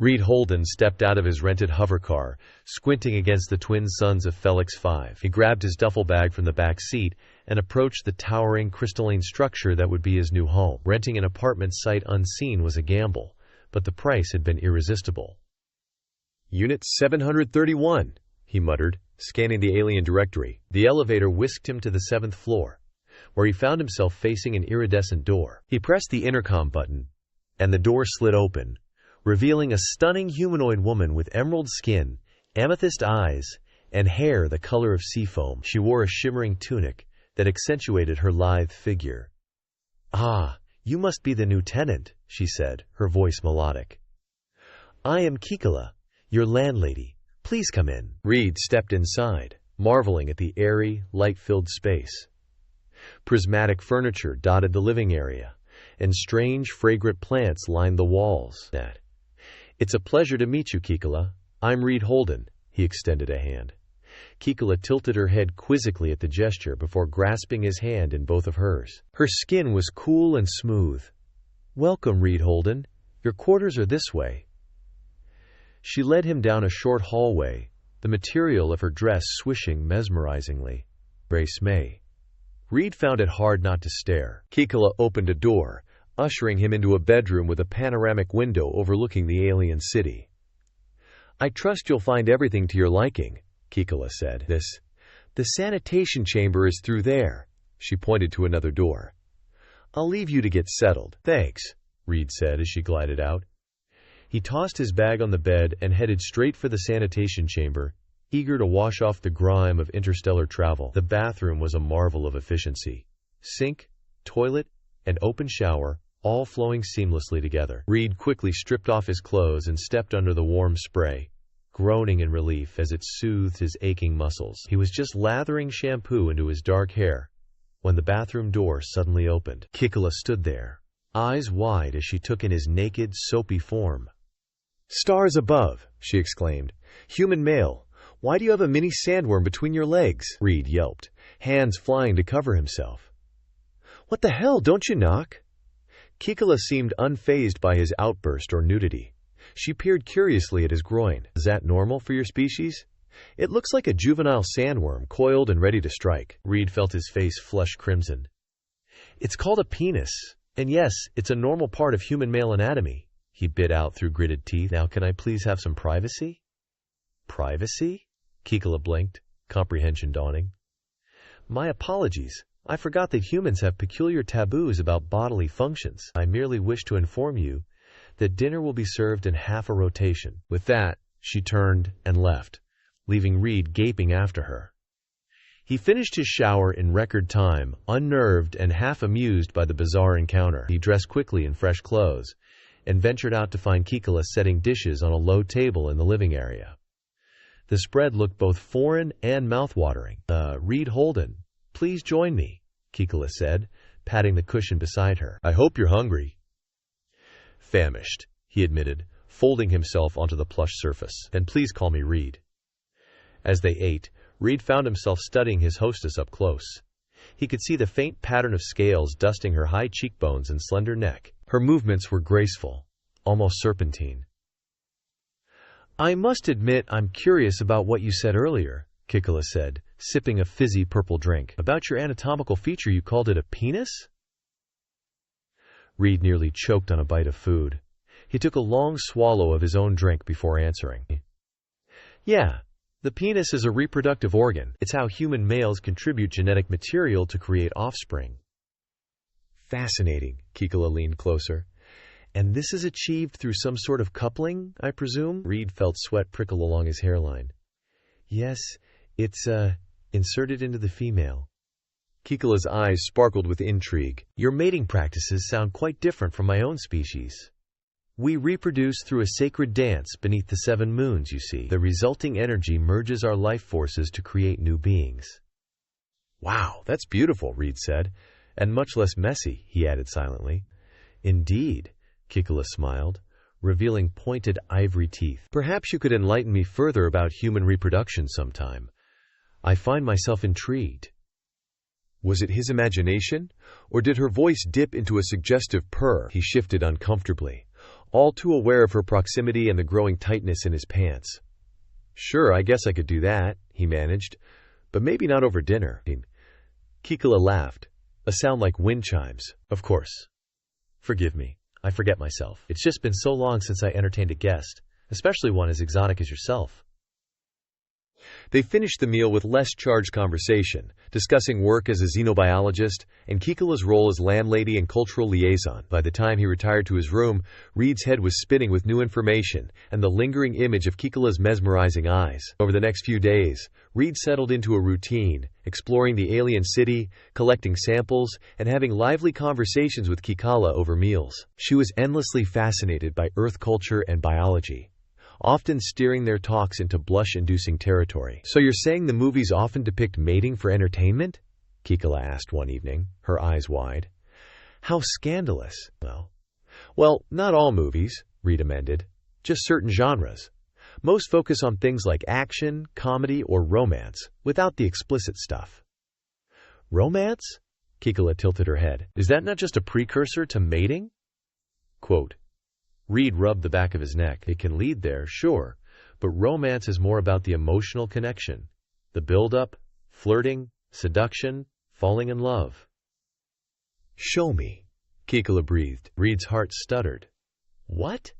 Reed Holden stepped out of his rented hovercar, squinting against the twin suns of Felix 5. He grabbed his duffel bag from the back seat and approached the towering crystalline structure that would be his new home. Renting an apartment sight unseen was a gamble, but the price had been irresistible. "Unit 731, he muttered, scanning the alien directory. The elevator whisked him to the 7th floor, where he found himself facing an iridescent door. He pressed the intercom button, and the door slid open, revealing a stunning humanoid woman with emerald skin, amethyst eyes, and hair the color of seafoam. She wore a shimmering tunic that accentuated her lithe figure. "Ah, you must be the new tenant," she said, her voice melodic. "I am Kikala, your landlady. Please come in." Reed stepped inside, marveling at the airy, light-filled space. Prismatic furniture dotted the living area, and strange, fragrant plants lined the walls. "It's a pleasure to meet you, Kikala. I'm Reed Holden." He extended a hand. Kikala tilted her head quizzically at the gesture before grasping his hand in both of hers. Her skin was cool and smooth. "Welcome, Reed Holden. Your quarters are this way." She led him down a short hallway, the material of her dress swishing mesmerizingly. Grace May. Reed found it hard not to stare. Kikala opened a door, ushering him into a bedroom with a panoramic window overlooking the alien city. "I trust you'll find everything to your liking," Kikala said. The sanitation chamber is through there." She pointed to another door. "I'll leave you to get settled." "Thanks," Reed said as she glided out. He tossed his bag on the bed and headed straight for the sanitation chamber, eager to wash off the grime of interstellar travel. The bathroom was a marvel of efficiency. Sink, toilet, and open shower, all flowing seamlessly together. Reed quickly stripped off his clothes and stepped under the warm spray, groaning in relief as it soothed his aching muscles. He was just lathering shampoo into his dark hair when the bathroom door suddenly opened. Kikala stood there, eyes wide as she took in his naked, soapy form. "Stars above!" she exclaimed. "Human male, why do you have a mini sandworm between your legs?" Reed yelped, hands flying to cover himself. "What the hell, don't you knock?" Kikala seemed unfazed by his outburst or nudity. She peered curiously at his groin. "Is that normal for your species? It looks like a juvenile sandworm, coiled and ready to strike." Reed felt his face flush crimson. "It's called a penis, and yes, it's a normal part of human male anatomy," he bit out through gritted teeth. "Now can I please have some privacy?" "Privacy?" Kikala blinked, comprehension dawning. "My apologies. I forgot that humans have peculiar taboos about bodily functions. I merely wish to inform you that dinner will be served in half a rotation." With that, she turned and left, leaving Reed gaping after her. He finished his shower in record time, unnerved and half amused by the bizarre encounter. He dressed quickly in fresh clothes and ventured out to find Kikala setting dishes on a low table in the living area. The spread looked both foreign and mouth-watering. "Reed Holden, please join me," Kikala said, patting the cushion beside her. "I hope you're hungry." "Famished," he admitted, folding himself onto the plush surface. "And please call me Reed." As they ate, Reed found himself studying his hostess up close. He could see the faint pattern of scales dusting her high cheekbones and slender neck. Her movements were graceful, almost serpentine. "I must admit I'm curious about what you said earlier," Kikala said, sipping a fizzy purple drink. "About your anatomical feature, you called it a penis?" Reed nearly choked on a bite of food. He took a long swallow of his own drink before answering. "Yeah, the penis is a reproductive organ. It's how human males contribute genetic material to create offspring." "Fascinating," Kikala leaned closer. "And this is achieved through some sort of coupling, I presume?" Reed felt sweat prickle along his hairline. "Yes, it's, inserted into the female." Kikala's eyes sparkled with intrigue. "Your mating practices sound quite different from my own species. We reproduce through a sacred dance beneath the 7 moons, you see. The resulting energy merges our life forces to create new beings." "Wow, that's beautiful," Reed said. "And much less messy," he added silently. "Indeed," Kikala smiled, revealing pointed ivory teeth. "Perhaps you could enlighten me further about human reproduction sometime. I find myself intrigued." Was it his imagination, or did her voice dip into a suggestive purr? He shifted uncomfortably, all too aware of her proximity and the growing tightness in his pants. "Sure, I guess I could do that," he managed, "but maybe not over dinner." Kikala laughed, a sound like wind chimes. "Of course. Forgive me. I forget myself. It's just been so long since I entertained a guest, especially one as exotic as yourself." They finished the meal with less charged conversation, discussing work as a xenobiologist and Kikala's role as landlady and cultural liaison. By the time he retired to his room, Reed's head was spinning with new information and the lingering image of Kikala's mesmerizing eyes. Over the next few days, Reed settled into a routine, exploring the alien city, collecting samples, and having lively conversations with Kikala over meals. She was endlessly fascinated by Earth culture and biology, often steering their talks into blush-inducing territory. "So you're saying the movies often depict mating for entertainment?" Kikala asked one evening, her eyes wide. "How scandalous." Well, not all movies," Reed amended. "Just certain genres. Most focus on things like action, comedy, or romance, without the explicit stuff." "Romance?" Kikala tilted her head. "Is that not just a precursor to mating?" Quote, Reed rubbed the back of his neck. "It can lead there, sure, but romance is more about the emotional connection, the build-up, flirting, seduction, falling in love." "Show me," Kikala breathed. Reed's heart stuttered. "What?"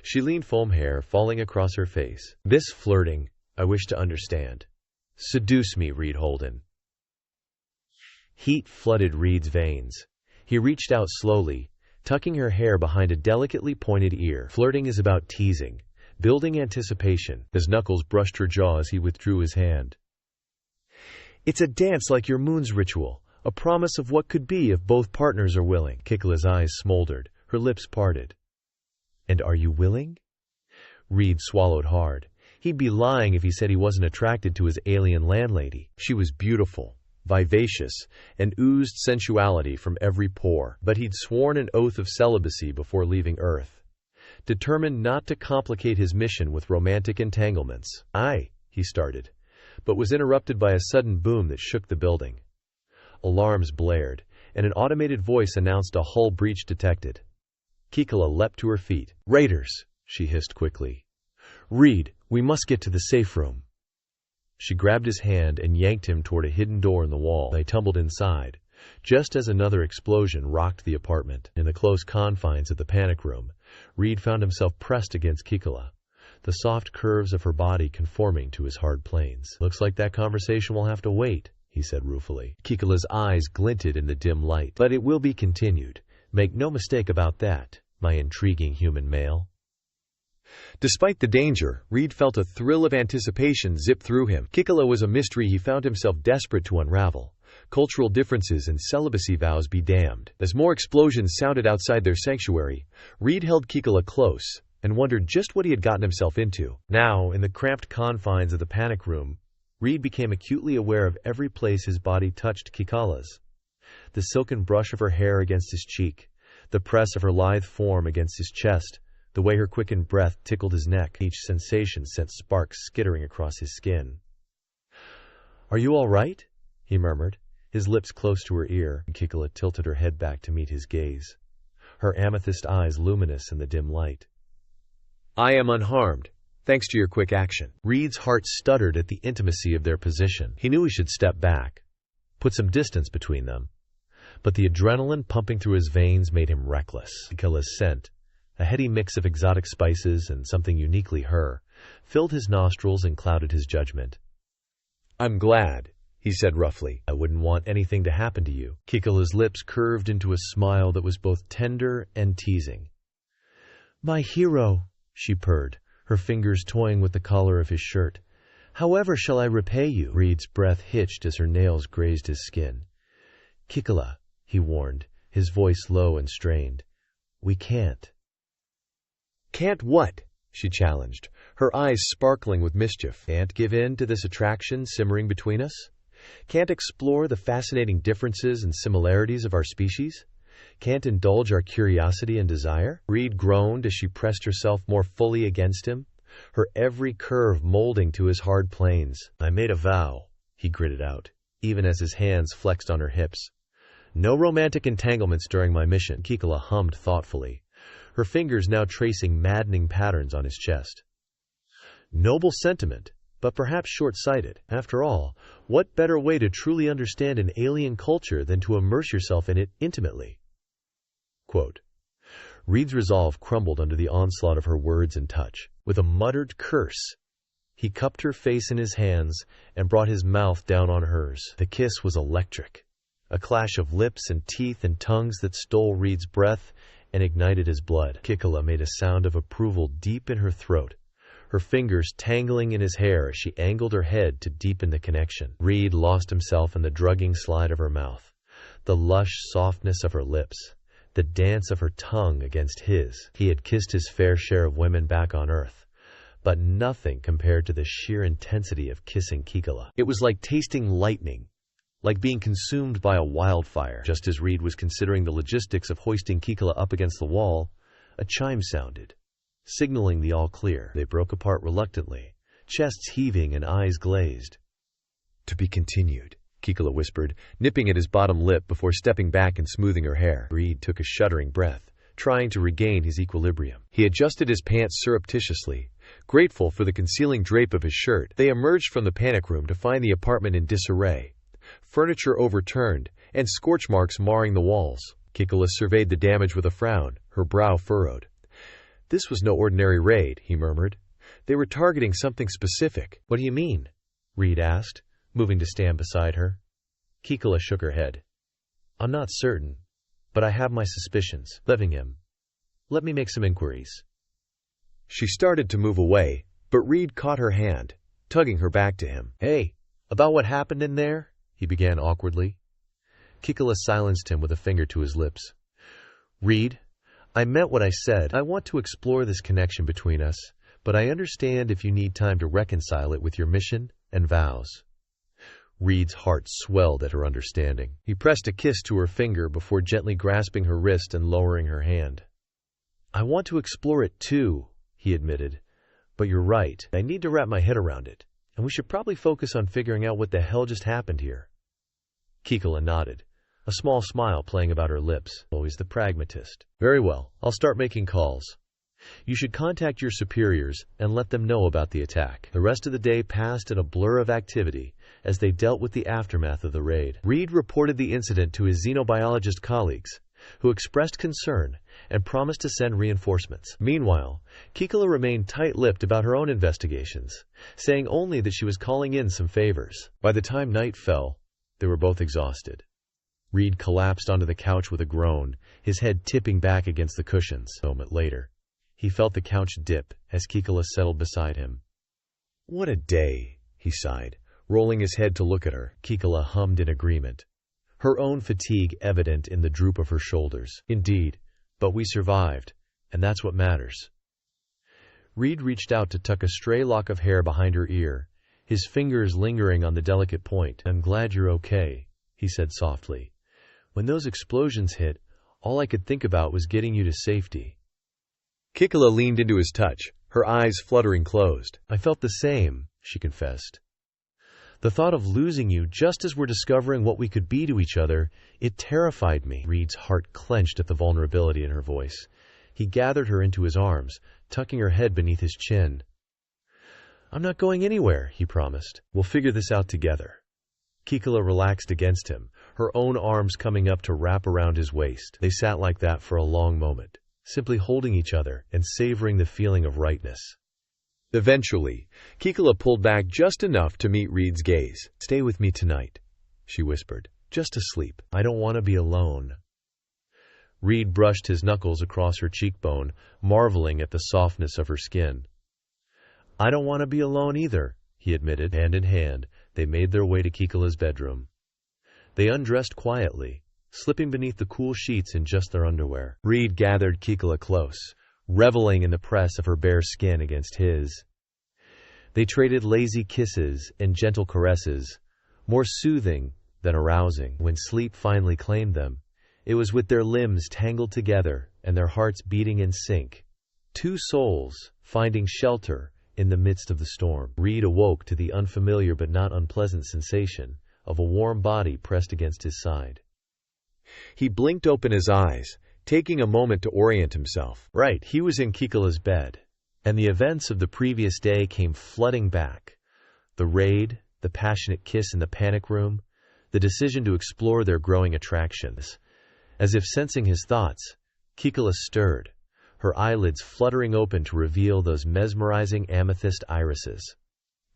She leaned, foam hair falling across her face. "This flirting, I wish to understand. Seduce me, Reed Holden." Heat flooded Reed's veins. He reached out slowly, tucking her hair behind a delicately pointed ear. "Flirting is about teasing, building anticipation." His knuckles brushed her jaw as he withdrew his hand. "It's a dance like your moon's ritual, a promise of what could be if both partners are willing." Kikala's eyes smoldered, her lips parted. "And are you willing?" Reed swallowed hard. He'd be lying if he said he wasn't attracted to his alien landlady. She was beautiful, vivacious, and oozed sensuality from every pore. But he'd sworn an oath of celibacy before leaving Earth, determined not to complicate his mission with romantic entanglements. "Aye," he started, but was interrupted by a sudden boom that shook the building. Alarms blared, and an automated voice announced a hull breach detected. Kikala leapt to her feet. "Raiders!" she hissed quickly. "Reed, we must get to the safe room." She grabbed his hand and yanked him toward a hidden door in the wall. They tumbled inside, just as another explosion rocked the apartment. In the close confines of the panic room, Reed found himself pressed against Kikala, the soft curves of her body conforming to his hard planes. "Looks like that conversation will have to wait," he said ruefully. Kikala's eyes glinted in the dim light. "But it will be continued. Make no mistake about that, my intriguing human male." Despite the danger, Reed felt a thrill of anticipation zip through him. Kikala was a mystery he found himself desperate to unravel. Cultural differences and celibacy vows be damned. As more explosions sounded outside their sanctuary, Reed held Kikala close and wondered just what he had gotten himself into. Now, in the cramped confines of the panic room, Reed became acutely aware of every place his body touched Kikala's. The silken brush of her hair against his cheek, the press of her lithe form against his chest, the way her quickened breath tickled his neck. Each sensation sent sparks skittering across his skin. "Are you all right?" he murmured, his lips close to her ear. Kikala tilted her head back to meet his gaze, her amethyst eyes luminous in the dim light. "I am unharmed, thanks to your quick action." Reed's heart stuttered at the intimacy of their position. He knew he should step back, put some distance between them, but the adrenaline pumping through his veins made him reckless. Kikala's scent, a heady mix of exotic spices and something uniquely her, filled his nostrils and clouded his judgment. "I'm glad," he said roughly. "I wouldn't want anything to happen to you." Kikala's lips curved into a smile that was both tender and teasing. "My hero," she purred, her fingers toying with the collar of his shirt. "However shall I repay you?" Reed's breath hitched as her nails grazed his skin. "Kikala," he warned, his voice low and strained. "We can't." "Can't what?" she challenged, her eyes sparkling with mischief. "Can't give in to this attraction simmering between us? Can't explore the fascinating differences and similarities of our species? Can't indulge our curiosity and desire?" Reed groaned as she pressed herself more fully against him, her every curve molding to his hard planes. "I made a vow," he gritted out. even as his hands flexed on her hips. "No romantic entanglements during my mission," Kikala hummed thoughtfully, her fingers now tracing maddening patterns on his chest. Noble sentiment, but perhaps short-sighted. After all, what better way to truly understand an alien culture than to immerse yourself in it intimately? Quote, Reed's resolve crumbled under the onslaught of her words and touch. With a muttered curse, he cupped her face in his hands and brought his mouth down on hers. The kiss was electric, a clash of lips and teeth and tongues that stole Reed's breath and ignited his blood. Kikala made a sound of approval deep in her throat, her fingers tangling in his hair as she angled her head to deepen the connection. Reed lost himself in the drugging slide of her mouth, the lush softness of her lips, the dance of her tongue against his. He had kissed his fair share of women back on Earth, but nothing compared to the sheer intensity of kissing Kikala. It was like tasting lightning, like being consumed by a wildfire. Just as Reed was considering the logistics of hoisting Kikala up against the wall, a chime sounded, signaling the all-clear. They broke apart reluctantly, chests heaving and eyes glazed. "To be continued," Kikala whispered, nipping at his bottom lip before stepping back and smoothing her hair. Reed took a shuddering breath, trying to regain his equilibrium. He adjusted his pants surreptitiously, grateful for the concealing drape of his shirt. They emerged from the panic room to find the apartment in disarray, furniture overturned, and scorch marks marring the walls. Kikala surveyed the damage with a frown, her brow furrowed. "This was no ordinary raid," he murmured. "They were targeting something specific." "What do you mean?" Reed asked, moving to stand beside her. Kikala shook her head. "I'm not certain, but I have my suspicions." Leaving him, "Let me make some inquiries." She started to move away, but Reed caught her hand, tugging her back to him. "Hey, about what happened in there?" he began awkwardly. Kikala silenced him with a finger to his lips. "Reed, I meant what I said. I want to explore this connection between us, but I understand if you need time to reconcile it with your mission and vows." Reed's heart swelled at her understanding. He pressed a kiss to her finger before gently grasping her wrist and lowering her hand. "I want to explore it too," he admitted. "But you're right. I need to wrap my head around it, and we should probably focus on figuring out what the hell just happened here." Kikala nodded, a small smile playing about her lips. Always the pragmatist. "Very well, I'll start making calls. You should contact your superiors and let them know about the attack." The rest of the day passed in a blur of activity as they dealt with the aftermath of the raid. Reed reported the incident to his xenobiologist colleagues, who expressed concern and promised to send reinforcements. Meanwhile, Kikala remained tight-lipped about her own investigations, saying only that she was calling in some favors. By the time night fell, they were both exhausted. Reed collapsed onto the couch with a groan, his head tipping back against the cushions. A moment later, he felt the couch dip as Kikala settled beside him. "What a day," he sighed, rolling his head to look at her. Kikala hummed in agreement, her own fatigue evident in the droop of her shoulders. "Indeed, but we survived, and that's what matters." Reed reached out to tuck a stray lock of hair behind her ear, his fingers lingering on the delicate point. "I'm glad you're okay," he said softly. "When those explosions hit, all I could think about was getting you to safety." Kikala leaned into his touch, her eyes fluttering closed. "I felt the same," she confessed. "The thought of losing you just as we're discovering what we could be to each other, it terrified me." Reed's heart clenched at the vulnerability in her voice. He gathered her into his arms, tucking her head beneath his chin. "I'm not going anywhere," he promised. "We'll figure this out together." Kikala relaxed against him, her own arms coming up to wrap around his waist. They sat like that for a long moment, simply holding each other and savoring the feeling of rightness. Eventually, Kikala pulled back just enough to meet Reed's gaze. "Stay with me tonight," she whispered. "Just to sleep. I don't want to be alone." Reed brushed his knuckles across her cheekbone, marveling at the softness of her skin. "I don't want to be alone either," he admitted. Hand in hand, they made their way to Kikala's bedroom. They undressed quietly, slipping beneath the cool sheets in just their underwear. Reed gathered Kikala close, reveling in the press of her bare skin against his. They traded lazy kisses and gentle caresses, more soothing than arousing. When sleep finally claimed them, it was with their limbs tangled together and their hearts beating in sync. Two souls finding shelter in the midst of the storm. Reed awoke to the unfamiliar but not unpleasant sensation of a warm body pressed against his side. He blinked open his eyes, taking a moment to orient himself. Right, he was in Kikala's bed, and the events of the previous day came flooding back. The raid, the passionate kiss in the panic room, the decision to explore their growing attractions. As if sensing his thoughts, Kikala stirred, her eyelids fluttering open to reveal those mesmerizing amethyst irises.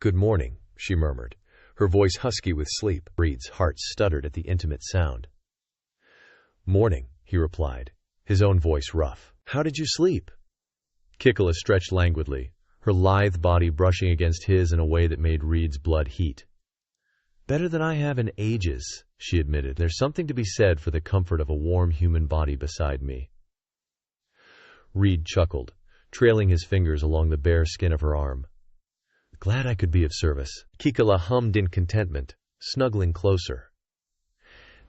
"Good morning," she murmured, her voice husky with sleep. Reed's heart stuttered at the intimate sound. "Morning," he replied, his own voice rough. "How did you sleep?" Kikala stretched languidly, her lithe body brushing against his in a way that made Reed's blood heat. "Better than I have in ages," she admitted. "There's something to be said for the comfort of a warm human body beside me." Reed chuckled, trailing his fingers along the bare skin of her arm. "Glad I could be of service." Kikala hummed in contentment, snuggling closer.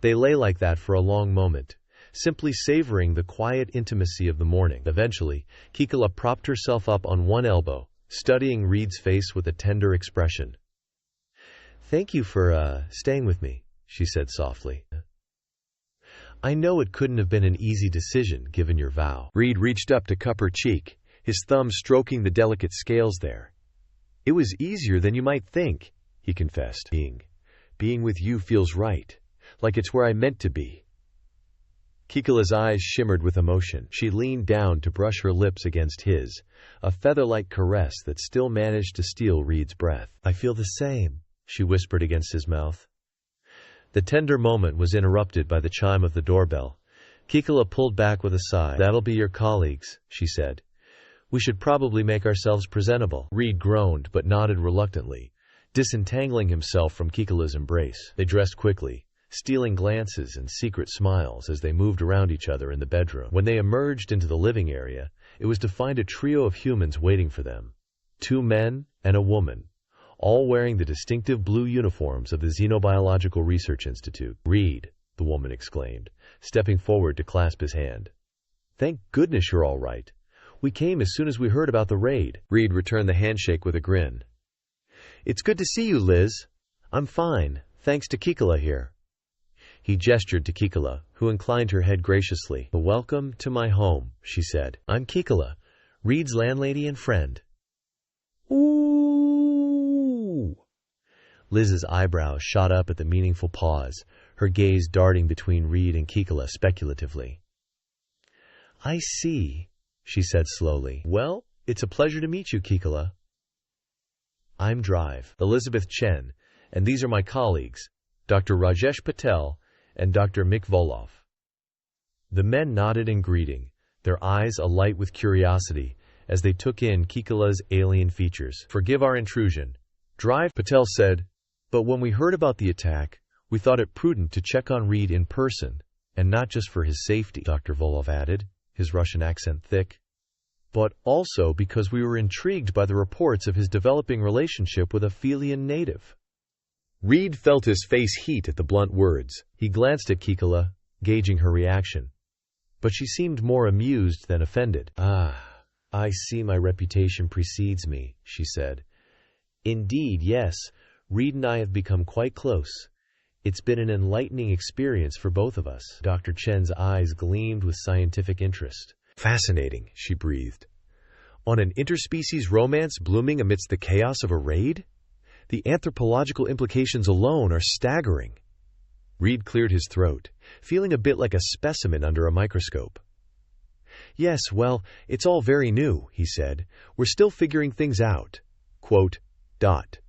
They lay like that for a long moment, simply savoring the quiet intimacy of the morning. Eventually, Kikala propped herself up on one elbow, studying Reed's face with a tender expression. "Thank you for, staying with me," she said softly. "I know it couldn't have been an easy decision, given your vow." Reed reached up to cup her cheek, his thumb stroking the delicate scales there. "It was easier than you might think," he confessed. Being with you feels right, like it's where I meant to be." Kikala's eyes shimmered with emotion. She leaned down to brush her lips against his, a feather-like caress that still managed to steal Reed's breath. "I feel the same," she whispered against his mouth. The tender moment was interrupted by the chime of the doorbell. Kikala pulled back with a sigh. "That'll be your colleagues," she said. "We should probably make ourselves presentable." Reed groaned but nodded reluctantly, disentangling himself from Kikala's embrace. They dressed quickly, stealing glances and secret smiles as they moved around each other in the bedroom. When they emerged into the living area, it was to find a trio of humans waiting for them. 2 men and a woman, all wearing the distinctive blue uniforms of the Xenobiological Research Institute. "Reed," the woman exclaimed, stepping forward to clasp his hand. "Thank goodness you're all right. We came as soon as we heard about the raid." Reed returned the handshake with a grin. "It's good to see you, Liz. I'm fine, thanks to Kikala here." He gestured to Kikala, who inclined her head graciously. "Welcome to my home," she said. "I'm Kikala, Reed's landlady and friend." "Ooh!" Liz's eyebrows shot up at the meaningful pause, her gaze darting between Reed and Kikala speculatively. "I see," she said slowly. "Well, it's a pleasure to meet you, Kikala. I'm Drive, Elizabeth Chen, and these are my colleagues, Dr. Rajesh Patel and Dr. Mick Volov." The men nodded in greeting, their eyes alight with curiosity as they took in Kikala's alien features. "Forgive our intrusion," Drive Patel said, "but when we heard about the attack, we thought it prudent to check on Reed in person, and not just for his safety," Dr. Volov added, his Russian accent thick, "but also because we were intrigued by the reports of his developing relationship with a Felian native." Reed felt his face heat at the blunt words. He glanced at Kikala, gauging her reaction. But she seemed more amused than offended. "Ah, I see my reputation precedes me," she said. "Indeed, yes, Reed and I have become quite close. It's been an enlightening experience for both of us." Dr. Chen's eyes gleamed with scientific interest. "Fascinating," she breathed. "On an interspecies romance blooming amidst the chaos of a raid? The anthropological implications alone are staggering." Reed cleared his throat, feeling a bit like a specimen under a microscope. "Yes, well, it's all very new," he said. "We're still figuring things out." Quote, dot.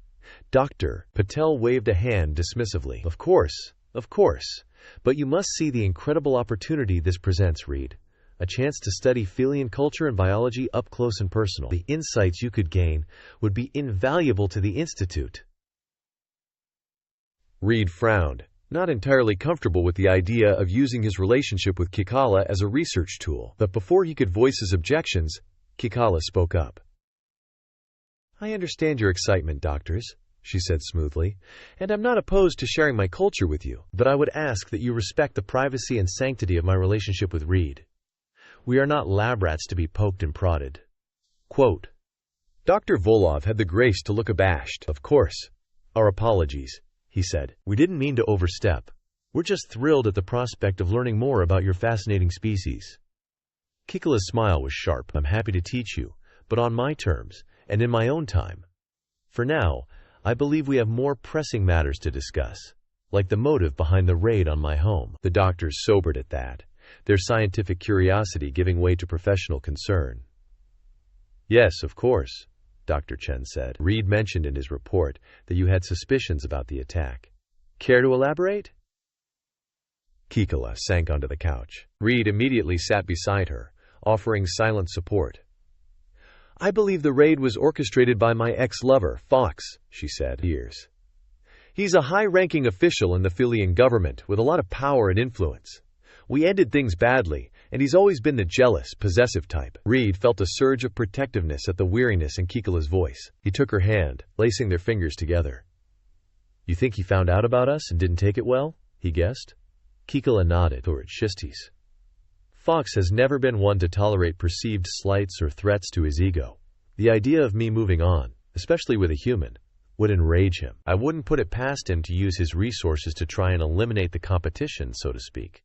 Dr. Patel waved a hand dismissively. Of course. But you must see the incredible opportunity this presents, Reed. A chance to study Felian culture and biology up close and personal. The insights you could gain would be invaluable to the Institute." Reed frowned, not entirely comfortable with the idea of using his relationship with Kikala as a research tool. But before he could voice his objections, Kikala spoke up. "I understand your excitement, doctors," she said smoothly, "and I'm not opposed to sharing my culture with you, but I would ask that you respect the privacy and sanctity of my relationship with Reed. We are not lab rats to be poked and prodded." Quote, Dr. Volov had the grace to look abashed. "Of course. Our apologies," he said. "We didn't mean to overstep. We're just thrilled at the prospect of learning more about your fascinating species." Kikala's smile was sharp. "I'm happy to teach you, but on my terms, and in my own time. For now, I believe we have more pressing matters to discuss, like the motive behind the raid on my home." The doctors sobered at that, their scientific curiosity giving way to professional concern. "Yes, of course," Dr. Chen said. "Reed mentioned in his report that you had suspicions about the attack. Care to elaborate?" Kikala sank onto the couch. Reed immediately sat beside her, offering silent support. "I believe the raid was orchestrated by my ex-lover, Fox," she said. "Years. He's a high-ranking official in the Philian government with a lot of power and influence. We ended things badly, and he's always been the jealous, possessive type." Reed felt a surge of protectiveness at the weariness in Kikala's voice. He took her hand, lacing their fingers together. "You think he found out about us and didn't take it well?" he guessed. Kikala nodded toward Shisties. "Fox has never been one to tolerate perceived slights or threats to his ego. The idea of me moving on, especially with a human, would enrage him. I wouldn't put it past him to use his resources to try and eliminate the competition, so to speak."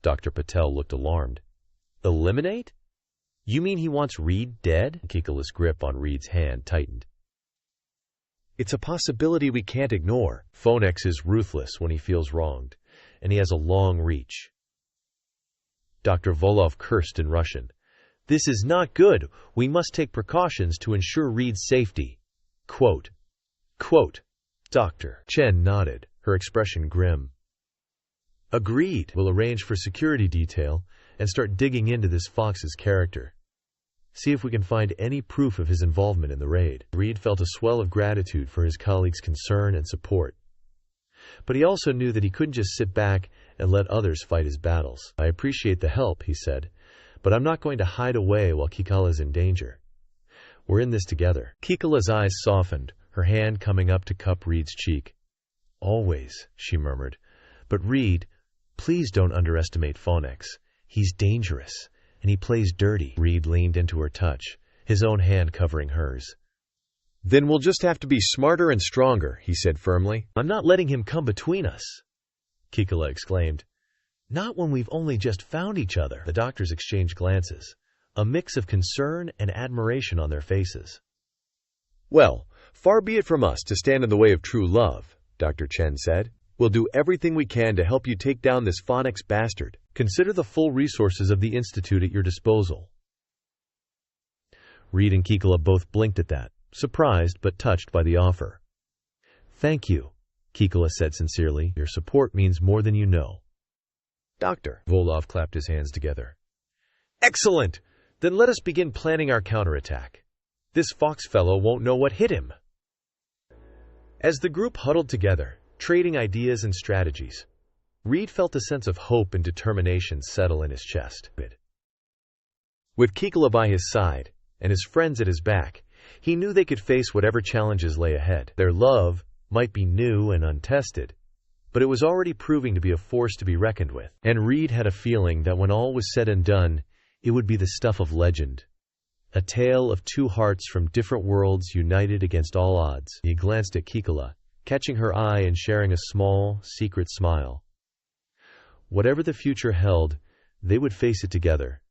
Dr. Patel looked alarmed. "Eliminate? You mean he wants Reed dead?" Kikala's grip on Reed's hand tightened. "It's a possibility we can't ignore. Phonex is ruthless when he feels wronged, and he has a long reach." Dr. Volov cursed in Russian. "This is not good. We must take precautions to ensure Reed's safety." Quote. Dr. Chen nodded, her expression grim. "Agreed. We'll arrange for security detail and start digging into this Fox's character. See if we can find any proof of his involvement in the raid." Reed felt a swell of gratitude for his colleagues' concern and support. But he also knew that he couldn't just sit back and let others fight his battles. "I appreciate the help," he said, "but I'm not going to hide away while Kikala's in danger. We're in this together." Kikala's eyes softened, her hand coming up to cup Reed's cheek. "Always," she murmured. "But Reed, please don't underestimate Phonex. He's dangerous, and he plays dirty." Reed leaned into her touch, his own hand covering hers. "Then we'll just have to be smarter and stronger," he said firmly. "I'm not letting him come between us," Kikala exclaimed. "Not when we've only just found each other." The doctors exchanged glances, a mix of concern and admiration on their faces. "Well, far be it from us to stand in the way of true love," Dr. Chen said. "We'll do everything we can to help you take down this Phonex bastard. Consider the full resources of the Institute at your disposal." Reed and Kikala both blinked at that, surprised but touched by the offer. "Thank you," Kikala said sincerely. "Your support means more than you know." "Doctor," Volov clapped his hands together. "Excellent! Then let us begin planning our counterattack. This Fox fellow won't know what hit him." As the group huddled together, trading ideas and strategies, Reed felt a sense of hope and determination settle in his chest. With Kikala by his side, and his friends at his back, he knew they could face whatever challenges lay ahead. Their love might be new and untested, but it was already proving to be a force to be reckoned with. And Reed had a feeling that when all was said and done, it would be the stuff of legend. A tale of two hearts from different worlds united against all odds. He glanced at Kikala, catching her eye and sharing a small, secret smile. Whatever the future held, they would face it together,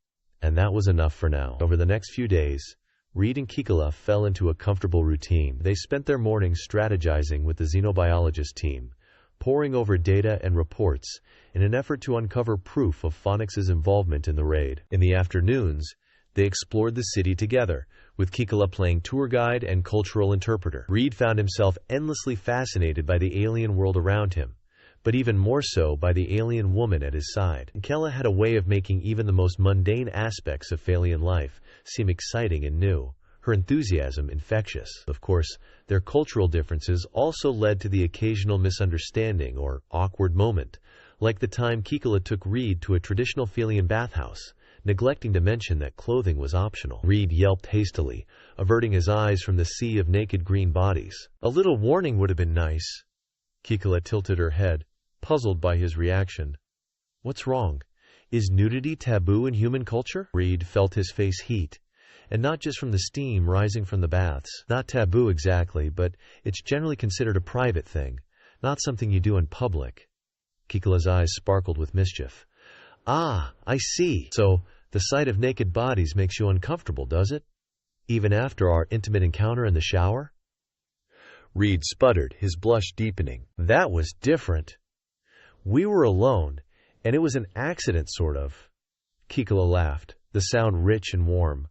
and that was enough for now. Over the next few days, Reed and Kikala fell into a comfortable routine. They spent their mornings strategizing with the xenobiologist team, poring over data and reports in an effort to uncover proof of Phonex's involvement in the raid. In the afternoons, they explored the city together, with Kikala playing tour guide and cultural interpreter. Reed found himself endlessly fascinated by the alien world around him, but even more so by the alien woman at his side. Kikala had a way of making even the most mundane aspects of Phalian life seem exciting and new, her enthusiasm infectious. Of course, their cultural differences also led to the occasional misunderstanding or awkward moment, like the time Kikala took Reed to a traditional Phalian bathhouse, neglecting to mention that clothing was optional. Reed yelped hastily, averting his eyes from the sea of naked green bodies. "A little warning would have been nice." Kikala tilted her head, puzzled by his reaction. "What's wrong? Is nudity taboo in human culture?" Reed felt his face heat, and not just from the steam rising from the baths. "Not taboo exactly, but it's generally considered a private thing, not something you do in public. Kikula's eyes sparkled with mischief. Ah, I see. So, the sight of naked bodies makes you uncomfortable, does it? Even after our intimate encounter in the shower? Reed sputtered, his blush deepening. That was different. We were alone, and it was an accident, sort of. Kikula laughed, the sound rich and warm.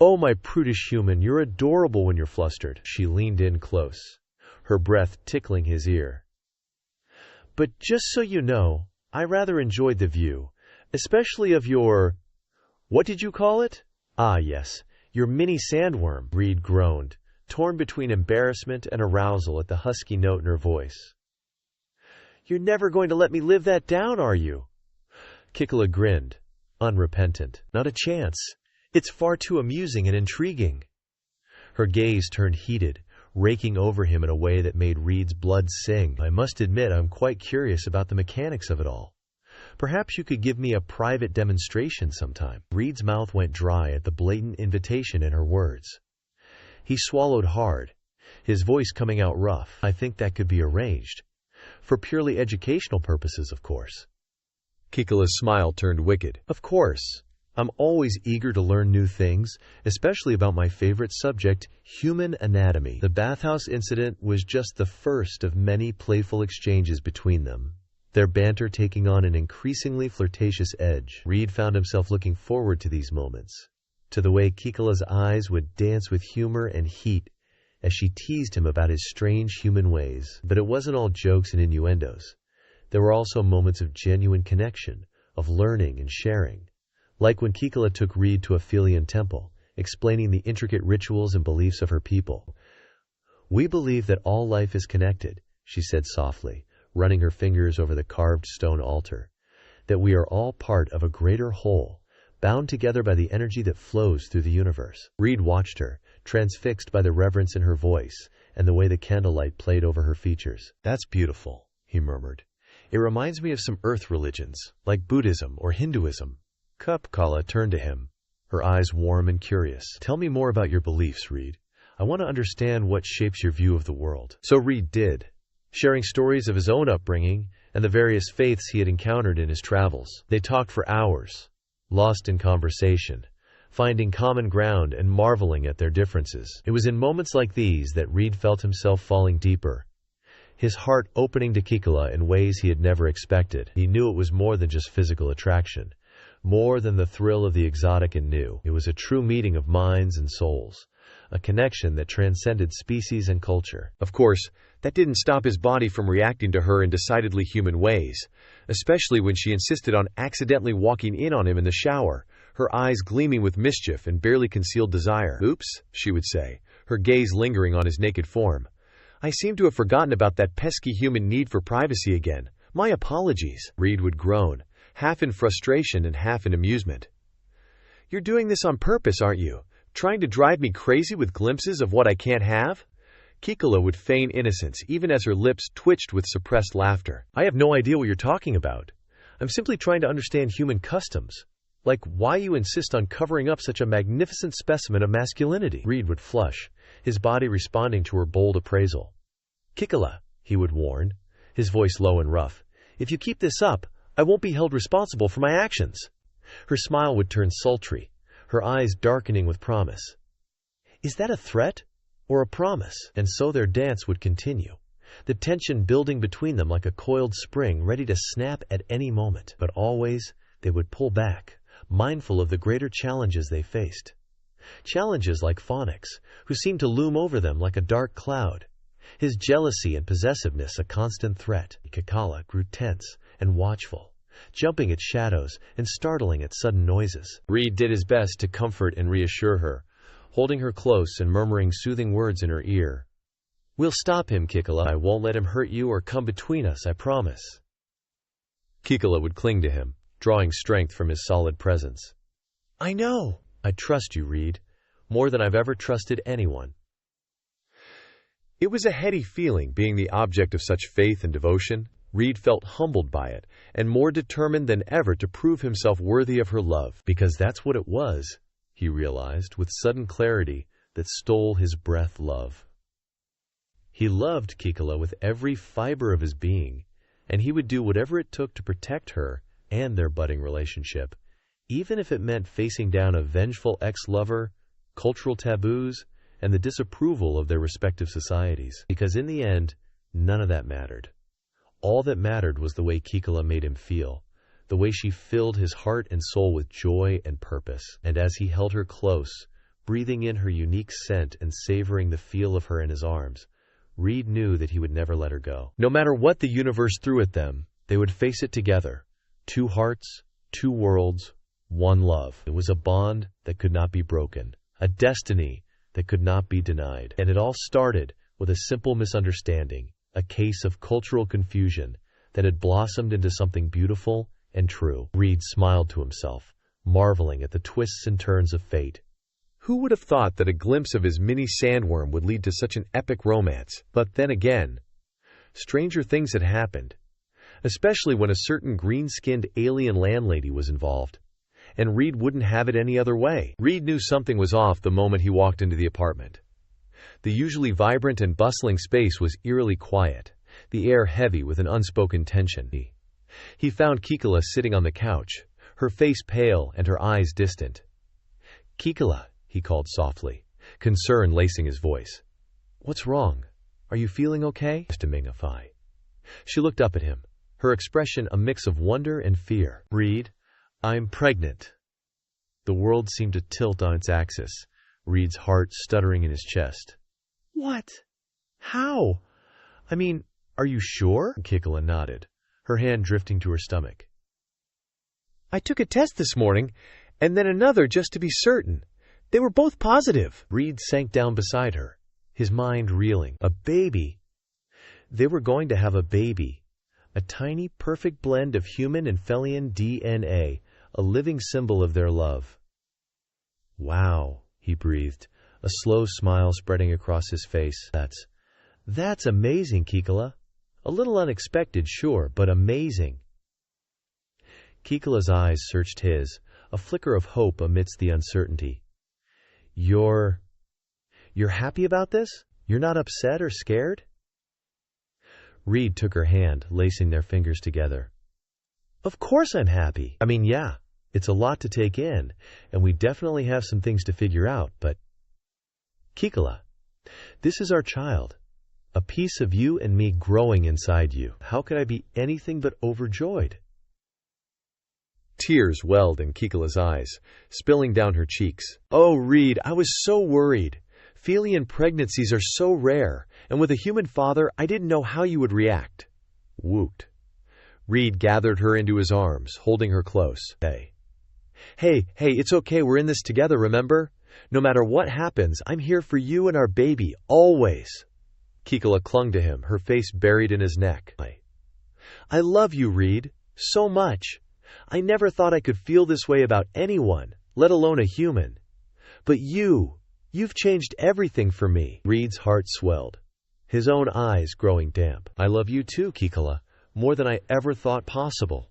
Oh, my prudish human, you're adorable when you're flustered. She leaned in close, her breath tickling his ear. But just so you know, I rather enjoyed the view, especially of your... What did you call it? Ah, yes, your mini sandworm, Reed groaned, torn between embarrassment and arousal at the husky note in her voice. You're never going to let me live that down, are you? Kikula grinned, unrepentant. Not a chance. It's far too amusing and intriguing. Her gaze turned heated, raking over him in a way that made Reed's blood sing. I must admit I'm quite curious about the mechanics of it all. Perhaps you could give me a private demonstration sometime. Reed's mouth went dry at the blatant invitation in her words. He swallowed hard, his voice coming out rough. I think that could be arranged. For purely educational purposes, of course. Kikula's smile turned wicked. Of course. I'm always eager to learn new things, especially about my favorite subject, human anatomy. The bathhouse incident was just the first of many playful exchanges between them, their banter taking on an increasingly flirtatious edge. Reed found himself looking forward to these moments, to the way Kikula's eyes would dance with humor and heat as she teased him about his strange human ways. But it wasn't all jokes and innuendos. There were also moments of genuine connection, of learning and sharing. Like when Kikula took Reed to a Philian temple, explaining the intricate rituals and beliefs of her people. We believe that all life is connected, she said softly, running her fingers over the carved stone altar. That we are all part of a greater whole, bound together by the energy that flows through the universe. Reed watched her, transfixed by the reverence in her voice and the way the candlelight played over her features. That's beautiful, he murmured. It reminds me of some earth religions, like Buddhism or Hinduism. Kala turned to him, her eyes warm and curious. Tell me more about your beliefs, Reed. I want to understand what shapes your view of the world. So Reed did, sharing stories of his own upbringing and the various faiths he had encountered in his travels. They talked for hours, lost in conversation, finding common ground and marveling at their differences. It was in moments like these that Reed felt himself falling deeper, his heart opening to Kikula in ways he had never expected. He knew it was more than just physical attraction. More than the thrill of the exotic and new. It was a true meeting of minds and souls, a connection that transcended species and culture. Of course, that didn't stop his body from reacting to her in decidedly human ways, especially when she insisted on accidentally walking in on him in the shower, her eyes gleaming with mischief and barely concealed desire. Oops, she would say, her gaze lingering on his naked form. I seem to have forgotten about that pesky human need for privacy again. My apologies. Reed would groan, half in frustration and half in amusement. You're doing this on purpose, aren't you? Trying to drive me crazy with glimpses of what I can't have? Kikula would feign innocence, even as her lips twitched with suppressed laughter. I have no idea what you're talking about. I'm simply trying to understand human customs. Like why you insist on covering up such a magnificent specimen of masculinity. Reed would flush, his body responding to her bold appraisal. Kikula, he would warn, his voice low and rough. If you keep this up, I won't be held responsible for my actions. Her smile would turn sultry, her eyes darkening with promise. Is that a threat or a promise? And so their dance would continue, the tension building between them like a coiled spring ready to snap at any moment. But always they would pull back, mindful of the greater challenges they faced. Challenges like Phonics, who seemed to loom over them like a dark cloud. His jealousy and possessiveness a constant threat. Kikala grew tense and watchful, jumping at shadows and startling at sudden noises. Reed did his best to comfort and reassure her, holding her close and murmuring soothing words in her ear. We'll stop him, Kikula. I won't let him hurt you or come between us, I promise. Kikula would cling to him, drawing strength from his solid presence. I know. I trust you, Reed, more than I've ever trusted anyone. It was a heady feeling being the object of such faith and devotion. Reed felt humbled by it, and more determined than ever to prove himself worthy of her love. Because that's what it was, he realized with sudden clarity that stole his breath. Love. He loved Kikala with every fiber of his being, and he would do whatever it took to protect her and their budding relationship, even if it meant facing down a vengeful ex-lover, cultural taboos, and the disapproval of their respective societies. Because in the end, none of that mattered. All that mattered was the way Kikala made him feel, the way she filled his heart and soul with joy and purpose. And as he held her close, breathing in her unique scent and savoring the feel of her in his arms, Reed knew that he would never let her go. No matter what the universe threw at them, they would face it together. 2 hearts, 2 worlds, 1 love. It was a bond that could not be broken, a destiny that could not be denied. And it all started with a simple misunderstanding, a case of cultural confusion that had blossomed into something beautiful and true. Reed smiled to himself, marveling at the twists and turns of fate. Who would have thought that a glimpse of his mini sandworm would lead to such an epic romance? But then again, stranger things had happened, especially when a certain green-skinned alien landlady was involved. And Reed wouldn't have it any other way. Reed knew something was off the moment he walked into the apartment. The usually vibrant and bustling space was eerily quiet, the air heavy with an unspoken tension. He found Kikala sitting on the couch, her face pale and her eyes distant. "Kikala," he called softly, concern lacing his voice. "What's wrong? Are you feeling okay?" To Mingify. She looked up at him, her expression a mix of wonder and fear. "Reed, I'm pregnant." The world seemed to tilt on its axis, Reed's heart stuttering in his chest. "What? How? I mean, are you sure?" Kikala nodded, her hand drifting to her stomach. "I took a test this morning, and then another just to be certain. They were both positive." Reed sank down beside her, his mind reeling. A baby. They were going to have a baby. A tiny, perfect blend of human and Felian DNA, a living symbol of their love. "Wow," he breathed, a slow smile spreading across his face. That's amazing, Kikala. A little unexpected, sure, but amazing." Kikala's eyes searched his, a flicker of hope amidst the uncertainty. You're happy about this? You're not upset or scared?" Reed took her hand, lacing their fingers together. "Of course I'm happy. I mean, yeah, it's a lot to take in, and we definitely have some things to figure out, but... Kikala, this is our child, a piece of you and me growing inside you. How could I be anything but overjoyed?" Tears welled in Kikala's eyes, spilling down her cheeks. "Oh, Reed, I was so worried. Felian pregnancies are so rare, and with a human father, I didn't know how you would react." Woot. Reed gathered her into his arms, holding her close. Hey, it's okay, we're in this together, remember? No matter what happens, I'm here for you and our baby, always." Kikala clung to him, her face buried in his neck. "I love you, Reed, so much. I never thought I could feel this way about anyone, let alone a human. But you've changed everything for me." Reed's heart swelled, his own eyes growing damp. "I love you too, Kikala, more than I ever thought possible.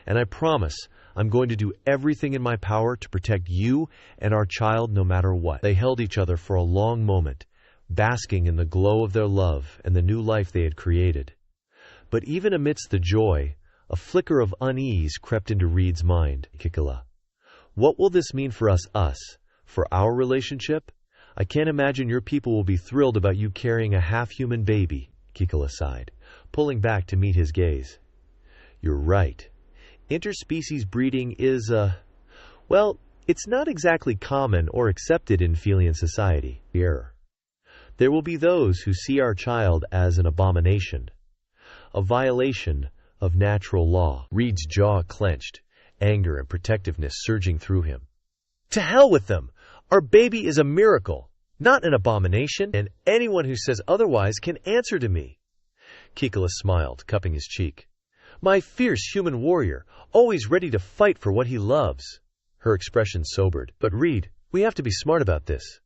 And I promise I'm going to do everything in my power to protect you and our child no matter what." They held each other for a long moment, basking in the glow of their love and the new life they had created. But even amidst the joy, a flicker of unease crept into Reed's mind. "Kikala, what will this mean for us, for our relationship? I can't imagine your people will be thrilled about you carrying a half-human baby," Kikala sighed, pulling back to meet his gaze. "You're right. Interspecies breeding is, well, it's not exactly common or accepted in Felian society. There will be those who see our child as an abomination, a violation of natural law." Reed's jaw clenched, anger and protectiveness surging through him. "To hell with them! Our baby is a miracle, not an abomination, and anyone who says otherwise can answer to me." Kikala smiled, cupping his cheek. "My fierce human warrior, always ready to fight for what he loves." Her expression sobered. "But Reed, we have to be smart about this."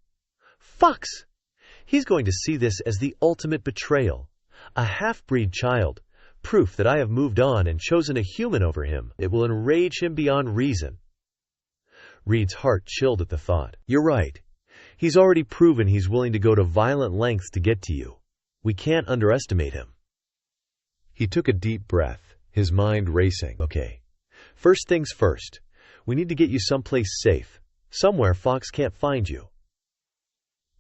"Fox! He's going to see this as the ultimate betrayal. A half-breed child. Proof that I have moved on and chosen a human over him. It will enrage him beyond reason." Reed's heart chilled at the thought. "You're right. He's already proven he's willing to go to violent lengths to get to you. We can't underestimate him. He took a deep breath, his mind racing. Okay. First things first. We need to get you someplace safe. Somewhere Fox can't find you.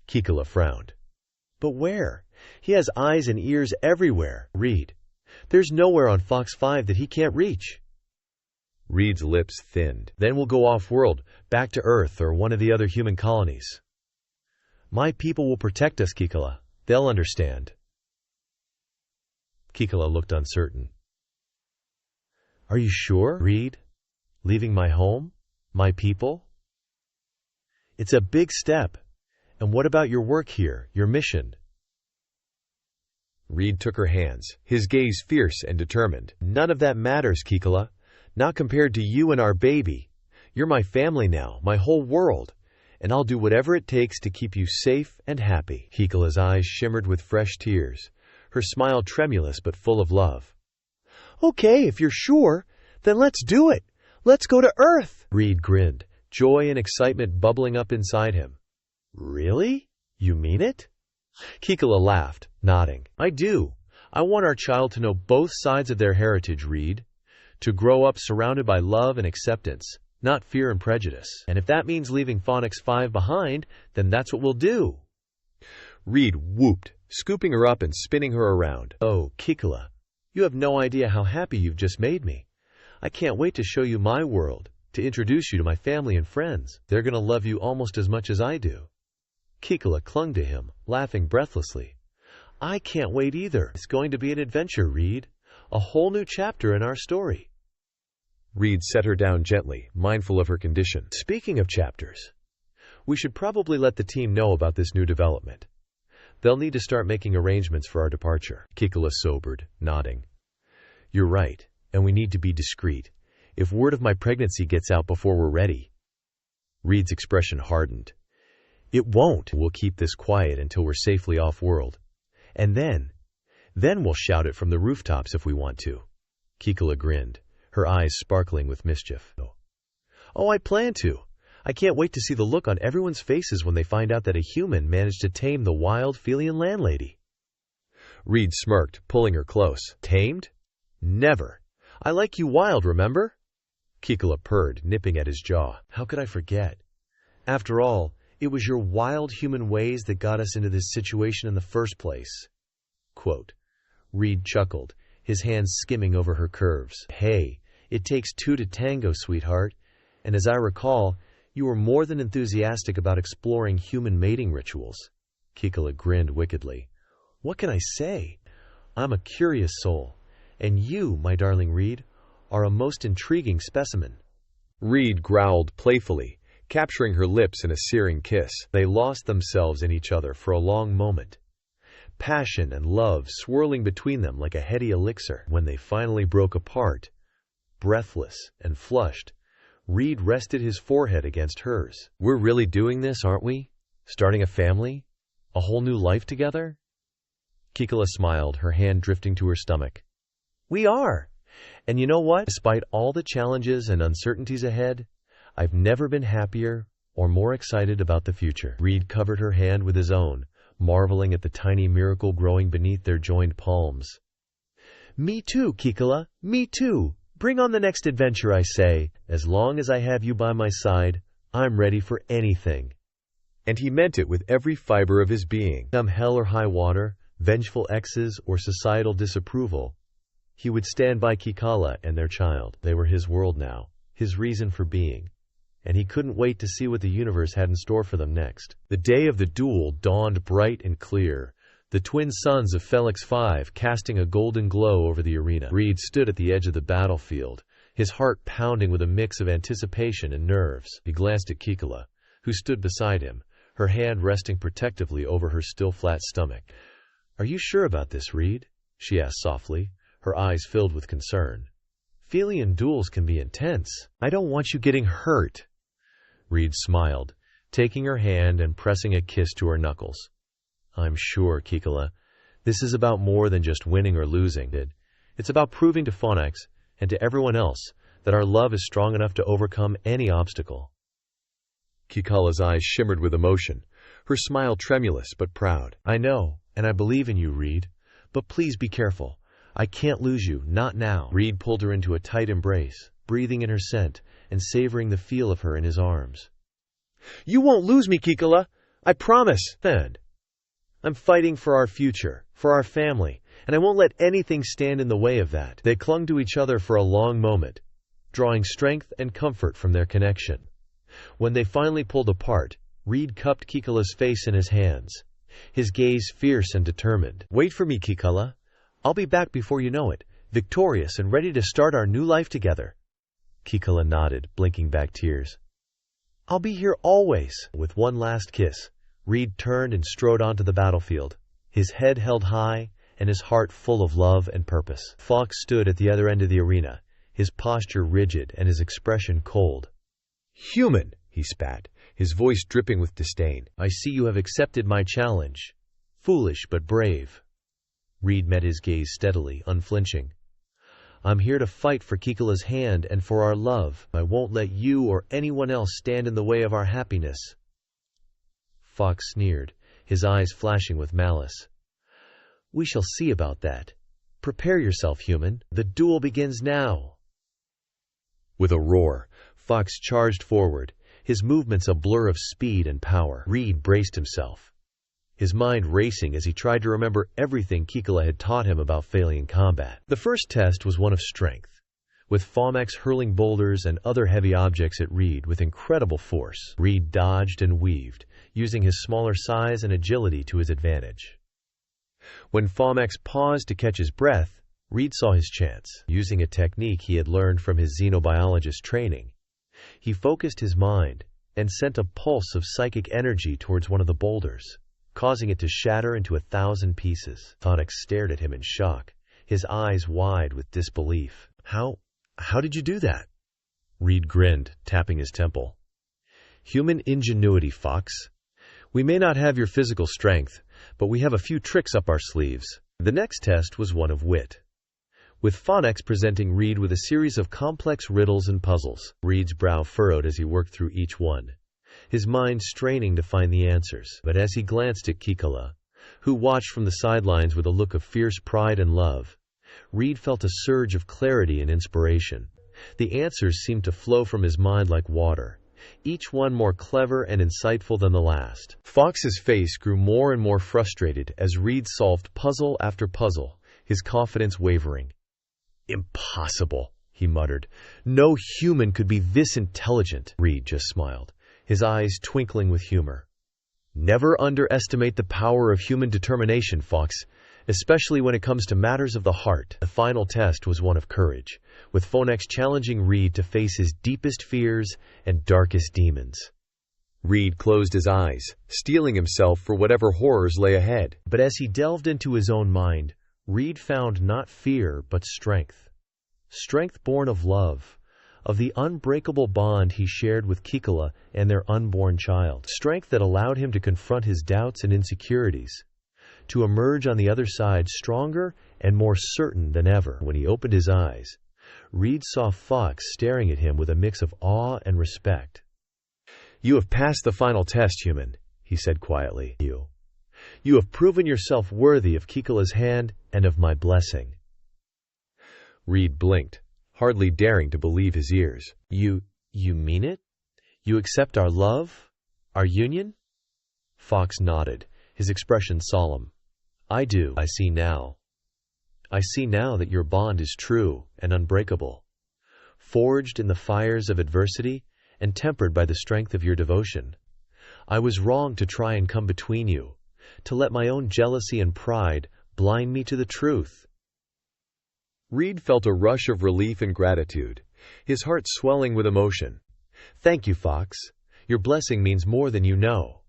Kikala frowned. But where? He has eyes and ears everywhere. Reed. There's nowhere on Fox 5 that he can't reach. Reed's lips thinned. Then we'll go off-world, back to Earth or one of the other human colonies. My people will protect us, Kikala. They'll understand. Kikala looked uncertain. Are you sure, Reed? Leaving my home? My people? It's a big step. And what about your work here, your mission? Reed took her hands, his gaze fierce and determined. None of that matters, Kikala. Not compared to you and our baby. You're my family now, my whole world. And I'll do whatever it takes to keep you safe and happy. Kikala's eyes shimmered with fresh tears, her smile tremulous but full of love. Okay, if you're sure, then let's do it. Let's go to Earth. Reed grinned, joy and excitement bubbling up inside him. Really? You mean it? Kikala laughed, nodding. I do. I want our child to know both sides of their heritage, Reed. To grow up surrounded by love and acceptance, not fear and prejudice. And if that means leaving Phonics 5 behind, then that's what we'll do. Reed whooped, scooping her up and spinning her around. Oh, Kikala, you have no idea how happy you've just made me. I can't wait to show you my world, to introduce you to my family and friends. They're going to love you almost as much as I do. Kikala clung to him, laughing breathlessly. I can't wait either. It's going to be an adventure, Reed. A whole new chapter in our story. Reed set her down gently, mindful of her condition. Speaking of chapters, we should probably let the team know about this new development. They'll need to start making arrangements for our departure. Kikala sobered, nodding. You're right, and we need to be discreet. If word of my pregnancy gets out before we're ready. Reed's expression hardened. It won't. We'll keep this quiet until we're safely off-world. And then we'll shout it from the rooftops if we want to. Kikala grinned, her eyes sparkling with mischief. Oh, I plan to. I can't wait to see the look on everyone's faces when they find out that a human managed to tame the wild Felian landlady. Reed smirked, pulling her close. Tamed? Never. I like you wild, remember? Kikala purred, nipping at his jaw. How could I forget? After all, it was your wild human ways that got us into this situation in the first place. Quote. Reed chuckled, his hands skimming over her curves. Hey, it takes two to tango, sweetheart. And as I recall, you were more than enthusiastic about exploring human mating rituals. Kikala grinned wickedly. What can I say? I'm a curious soul. And you, my darling Reed, are a most intriguing specimen. Reed growled playfully, capturing her lips in a searing kiss. They lost themselves in each other for a long moment. Passion and love swirling between them like a heady elixir. When they finally broke apart, breathless and flushed, Reed rested his forehead against hers. We're really doing this, aren't we? Starting a family? A whole new life together? Kikala smiled, her hand drifting to her stomach. We are. And you know what? Despite all the challenges and uncertainties ahead, I've never been happier or more excited about the future. Reed covered her hand with his own, marveling at the tiny miracle growing beneath their joined palms. Me too, Kikala. Me too. Bring on the next adventure, I say. As long as I have you by my side, I'm ready for anything. And he meant it with every fiber of his being. Come hell or high water, vengeful exes or societal disapproval, he would stand by Kikala and their child. They were his world now, his reason for being. And he couldn't wait to see what the universe had in store for them next. The day of the duel dawned bright and clear, the twin suns of Felix 5 casting a golden glow over the arena. Reed stood at the edge of the battlefield, his heart pounding with a mix of anticipation and nerves. He glanced at Kikala, who stood beside him, her hand resting protectively over her still flat stomach. Are you sure about this, Reed? She asked softly, her eyes filled with concern. Felian duels can be intense. I don't want you getting hurt. Reed smiled, taking her hand and pressing a kiss to her knuckles. I'm sure, Kikala. This is about more than just winning or losing. It's about proving to Phonics and to everyone else that our love is strong enough to overcome any obstacle. Kikala's eyes shimmered with emotion, her smile tremulous but proud. I know. And I believe in you, Reed. But please be careful. I can't lose you, not now. Reed pulled her into a tight embrace, breathing in her scent and savoring the feel of her in his arms. You won't lose me, Kikola. I promise. Then, I'm fighting for our future, for our family, and I won't let anything stand in the way of that. They clung to each other for a long moment, drawing strength and comfort from their connection. When they finally pulled apart, Reed cupped Kikola's face in his hands, his gaze fierce and determined. Wait for me, Kikola. I'll be back before you know it, victorious and ready to start our new life together. Kikola nodded, blinking back tears. I'll be here always. With one last kiss, Reed turned and strode onto the battlefield, his head held high and his heart full of love and purpose. Fox stood at the other end of the arena, his posture rigid and his expression cold. Human, he spat, his voice dripping with disdain. I see you have accepted my challenge. Foolish but brave. Reed met his gaze steadily, unflinching. I'm here to fight for Kikola's hand and for our love. I won't let you or anyone else stand in the way of our happiness. Fox sneered, his eyes flashing with malice. We shall see about that. Prepare yourself, human. The duel begins now. With a roar, Fox charged forward, his movements a blur of speed and power. Reed braced himself, his mind racing as he tried to remember everything Kikola had taught him about failing in combat. The first test was one of strength, with Fomax hurling boulders and other heavy objects at Reed with incredible force. Reed dodged and weaved, using his smaller size and agility to his advantage. When Fomax paused to catch his breath, Reed saw his chance. Using a technique he had learned from his xenobiologist training, he focused his mind and sent a pulse of psychic energy towards one of the boulders, causing it to shatter into 1,000 pieces. Fomax stared at him in shock, his eyes wide with disbelief. How did you do that? Reed grinned, tapping his temple. Human ingenuity, Fox. We may not have your physical strength, but we have a few tricks up our sleeves. The next test was one of wit, with Fomax presenting Reed with a series of complex riddles and puzzles. Reed's brow furrowed as he worked through each one, his mind straining to find the answers. But as he glanced at Kikola, who watched from the sidelines with a look of fierce pride and love, Reed felt a surge of clarity and inspiration. The answers seemed to flow from his mind like water, each one more clever and insightful than the last. Fox's face grew more and more frustrated as Reed solved puzzle after puzzle, his confidence wavering. Impossible, he muttered. No human could be this intelligent. Reed just smiled, his eyes twinkling with humor. Never underestimate the power of human determination, Fox, especially when it comes to matters of the heart. The final test was one of courage, with Fomax challenging Reed to face his deepest fears and darkest demons. Reed closed his eyes, steeling himself for whatever horrors lay ahead. But as he delved into his own mind, Reed found not fear but strength. Strength born of love, of the unbreakable bond he shared with Kikola and their unborn child. Strength that allowed him to confront his doubts and insecurities, to emerge on the other side stronger and more certain than ever. When he opened his eyes, Reed saw Fox staring at him with a mix of awe and respect. You have passed the final test, human, he said quietly. You have proven yourself worthy of Kikola's hand and of my blessing. Reed blinked, hardly daring to believe his ears. You mean it? You accept our love? Our union? Fox nodded, his expression solemn. I do. I see now that your bond is true and unbreakable, forged in the fires of adversity and tempered by the strength of your devotion. I was wrong to try and come between you, to let my own jealousy and pride blind me to the truth. Reed felt a rush of relief and gratitude, his heart swelling with emotion. Thank you, Fox. Your blessing means more than you know.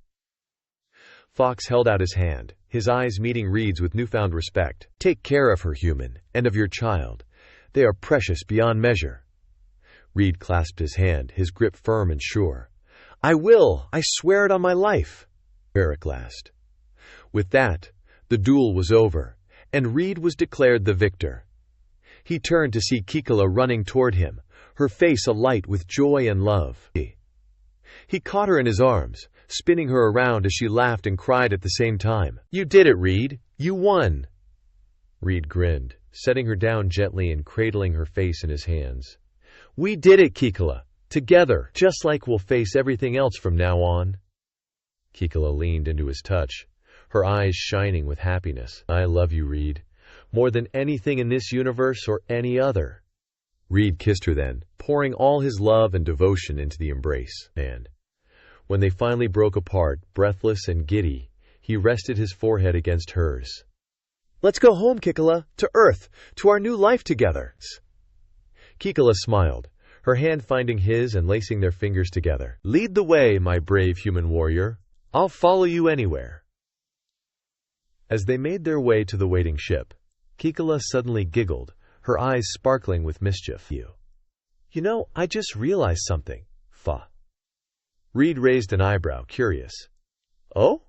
Fox held out his hand, his eyes meeting Reed's with newfound respect. Take care of her, human, and of your child. They are precious beyond measure. Reed clasped his hand, his grip firm and sure. I will. I swear it on my life. Eric laughed. With that, the duel was over, and Reed was declared the victor. He turned to see Kikola running toward him, her face alight with joy and love. He caught her in his arms, spinning her around as she laughed and cried at the same time. "You did it, Reed! You won!" Reed grinned, setting her down gently and cradling her face in his hands. "We did it, Kikala! Together, just like we'll face everything else from now on." Kikala leaned into his touch, her eyes shining with happiness. "I love you, Reed, more than anything in this universe or any other." Reed kissed her then, pouring all his love and devotion into the embrace. And when they finally broke apart, breathless and giddy, he rested his forehead against hers. "Let's go home, Kikala, to Earth, to our new life together." Kikala smiled, her hand finding his and lacing their fingers together. "Lead the way, my brave human warrior. I'll follow you anywhere." As they made their way to the waiting ship, Kikala suddenly giggled, her eyes sparkling with mischief. You know, I just realized something, Fa." Reed raised an eyebrow, curious. "Oh?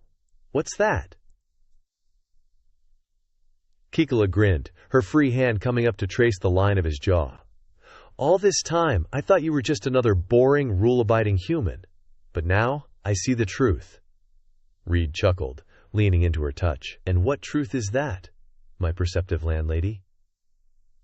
What's that?" Kikala grinned, her free hand coming up to trace the line of his jaw. "All this time, I thought you were just another boring, rule-abiding human. But now, I see the truth." Reed chuckled, leaning into her touch. "And what truth is that, my perceptive landlady?"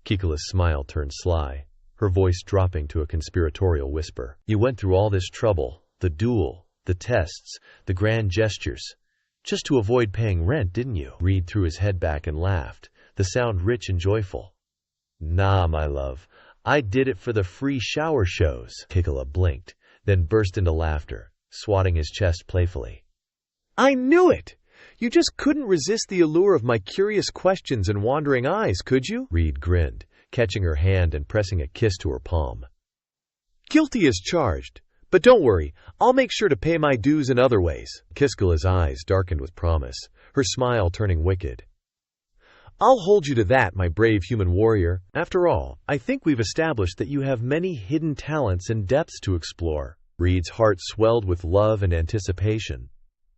Kikala's smile turned sly, her voice dropping to a conspiratorial whisper. "You went through all this trouble, the duel, the tests, the grand gestures, just to avoid paying rent, didn't you?" Reed threw his head back and laughed, the sound rich and joyful. "Nah, my love, I did it for the free shower shows." Kikala blinked, then burst into laughter, swatting his chest playfully. "I knew it! You just couldn't resist the allure of my curious questions and wandering eyes, could you?" Reed grinned, catching her hand and pressing a kiss to her palm. "Guilty as charged. But don't worry, I'll make sure to pay my dues in other ways." Kikala's eyes darkened with promise, her smile turning wicked. "I'll hold you to that, my brave human warrior. After all, I think we've established that you have many hidden talents and depths to explore." Reed's heart swelled with love and anticipation,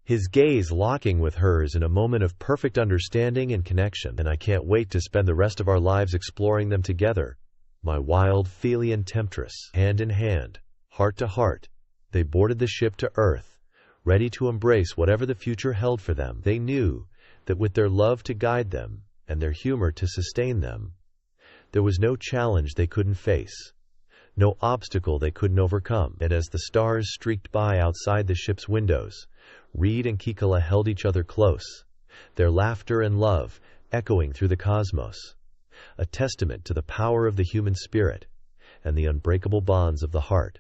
his gaze locking with hers in a moment of perfect understanding and connection. "And I can't wait to spend the rest of our lives exploring them together, my wild Felian temptress." Hand in hand, heart to heart, they boarded the ship to Earth, ready to embrace whatever the future held for them. They knew that with their love to guide them and their humor to sustain them, there was no challenge they couldn't face, no obstacle they couldn't overcome. And as the stars streaked by outside the ship's windows, Reed and Kikala held each other close, their laughter and love echoing through the cosmos, a testament to the power of the human spirit and the unbreakable bonds of the heart.